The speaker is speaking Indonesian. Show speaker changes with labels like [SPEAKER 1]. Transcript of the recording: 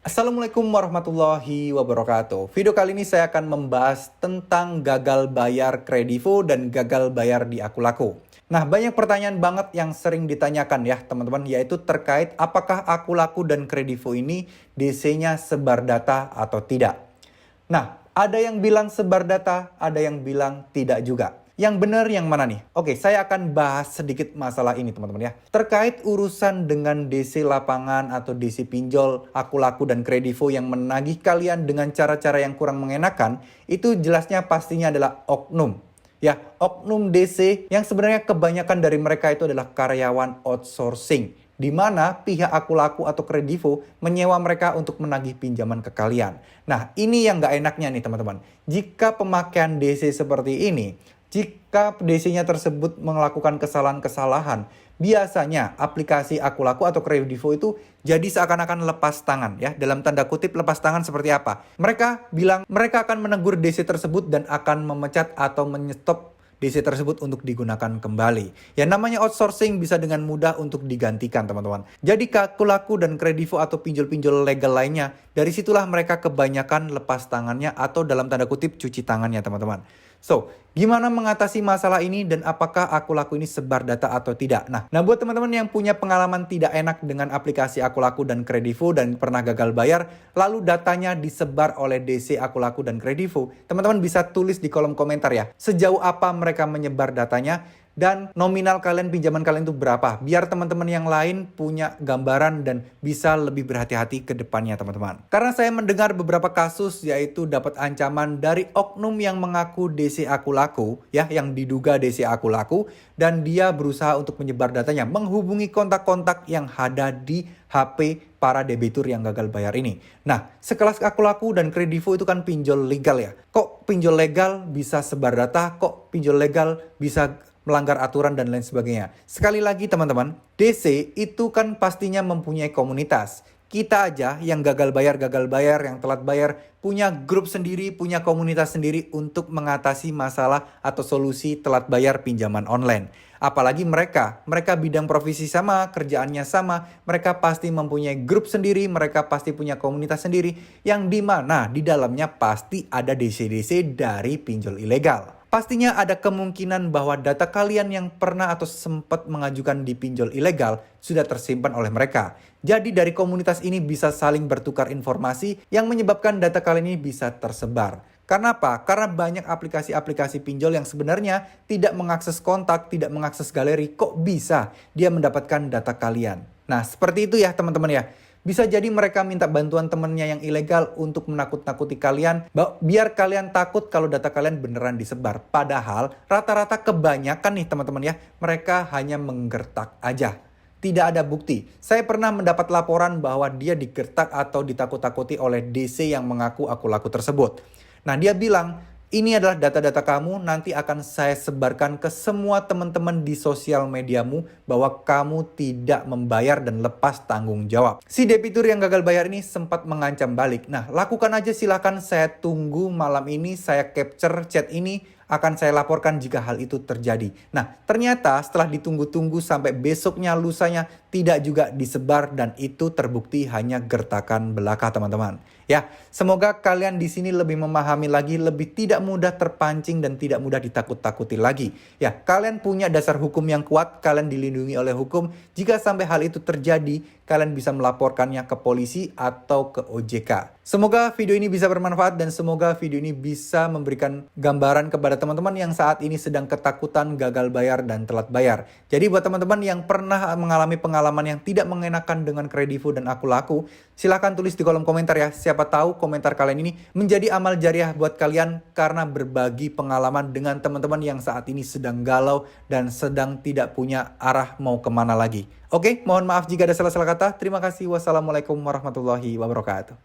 [SPEAKER 1] Assalamualaikum warahmatullahi wabarakatuh. Video kali ini saya akan membahas tentang gagal bayar Kredivo dan gagal bayar di Akulaku. Nah, banyak pertanyaan banget yang sering ditanyakan ya teman-teman, yaitu terkait apakah Akulaku dan Kredivo ini DC-nya sebar data atau tidak. Nah, ada yang bilang sebar data, ada yang bilang tidak juga. Yang benar yang mana nih? Oke, saya akan bahas sedikit masalah ini teman-teman ya. Terkait urusan dengan DC lapangan atau DC pinjol, Akulaku dan Kredivo yang menagih kalian dengan cara-cara yang kurang mengenakan, itu jelasnya pastinya adalah oknum. Ya, oknum DC yang sebenarnya kebanyakan dari mereka itu adalah karyawan outsourcing, di mana pihak Akulaku atau Kredivo menyewa mereka untuk menagih pinjaman ke kalian. Nah, ini yang nggak enaknya nih teman-teman. Jika pemakaian DC seperti ini, jika DC-nya tersebut melakukan kesalahan-kesalahan, biasanya aplikasi Akulaku atau Kredivo itu jadi seakan-akan lepas tangan ya. Dalam tanda kutip lepas tangan seperti apa? Mereka bilang mereka akan menegur DC tersebut dan akan memecat atau menyetop DC tersebut untuk digunakan kembali. Yang namanya outsourcing bisa dengan mudah untuk digantikan teman-teman. Jadi Akulaku dan Kredivo atau pinjol-pinjol legal lainnya, dari situlah mereka kebanyakan lepas tangannya atau dalam tanda kutip cuci tangannya teman-teman. So, gimana mengatasi masalah ini dan apakah Akulaku ini sebar data atau tidak? Nah, buat teman-teman yang punya pengalaman tidak enak dengan aplikasi Akulaku dan Kredivo dan pernah gagal bayar, lalu datanya disebar oleh DC Akulaku dan Kredivo, teman-teman bisa tulis di kolom komentar ya. Sejauh apa mereka menyebar datanya dan nominal kalian, pinjaman kalian itu berapa, biar teman-teman yang lain punya gambaran dan bisa lebih berhati-hati ke depannya teman-teman. Karena saya mendengar beberapa kasus yaitu dapat ancaman dari oknum yang mengaku DC Akulaku ya, yang diduga DC Akulaku, dan dia berusaha untuk menyebar datanya, menghubungi kontak-kontak yang ada di HP para debitur yang gagal bayar ini. Nah, sekelas Akulaku dan Kredivo itu kan pinjol legal ya. Kok pinjol legal bisa sebar data? Kok pinjol legal bisa melanggar aturan dan lain sebagainya? Sekali lagi teman-teman, DC itu kan pastinya mempunyai komunitas. Kita aja yang gagal bayar, yang telat bayar, punya grup sendiri, punya komunitas sendiri untuk mengatasi masalah atau solusi telat bayar pinjaman online. Apalagi mereka bidang profesi sama, kerjaannya sama, mereka pasti mempunyai grup sendiri, mereka pasti punya komunitas sendiri, yang dimana di dalamnya pasti ada DC-DC dari pinjol ilegal. Pastinya ada kemungkinan bahwa data kalian yang pernah atau sempat mengajukan di pinjol ilegal sudah tersimpan oleh mereka. Jadi dari komunitas ini bisa saling bertukar informasi yang menyebabkan data kalian ini bisa tersebar. Karena apa? Karena banyak aplikasi-aplikasi pinjol yang sebenarnya tidak mengakses kontak, tidak mengakses galeri, kok bisa dia mendapatkan data kalian. Nah, seperti itu ya teman-teman ya. Bisa jadi mereka minta bantuan temennya yang ilegal untuk menakut-nakuti kalian, biar kalian takut kalau data kalian beneran disebar. Padahal rata-rata kebanyakan nih teman-teman ya, mereka hanya menggertak aja. Tidak ada bukti. Saya pernah mendapat laporan bahwa dia digertak atau ditakut-takuti oleh DC yang mengaku Akulaku tersebut. Nah, dia bilang, ini adalah data-data kamu, nanti akan saya sebarkan ke semua teman-teman di sosial mediamu bahwa kamu tidak membayar dan lepas tanggung jawab. Si debitur yang gagal bayar ini sempat mengancam balik. Nah, lakukan aja silahkan, saya tunggu malam ini, saya capture chat ini, akan saya laporkan jika hal itu terjadi. Nah, ternyata setelah ditunggu-tunggu sampai besoknya, lusanya, tidak juga disebar dan itu terbukti hanya gertakan belaka teman-teman. Ya, semoga kalian di sini lebih memahami lagi, lebih tidak mudah terpancing dan tidak mudah ditakut-takuti lagi. Ya, kalian punya dasar hukum yang kuat, kalian dilindungi oleh hukum. Jika sampai hal itu terjadi, kalian bisa melaporkannya ke polisi atau ke OJK. Semoga video ini bisa bermanfaat dan semoga video ini bisa memberikan gambaran kepada teman-teman yang saat ini sedang ketakutan gagal bayar dan telat bayar. Jadi buat teman-teman yang pernah mengalami pengalaman yang tidak mengenakan dengan Kredivo dan Akulaku, silahkan tulis di kolom komentar ya. Siapa tahu komentar kalian ini menjadi amal jariah buat kalian karena berbagi pengalaman dengan teman-teman yang saat ini sedang galau dan sedang tidak punya arah mau kemana lagi. Oke, mohon maaf jika ada salah-salah kata. Terima kasih. Wassalamualaikum warahmatullahi wabarakatuh.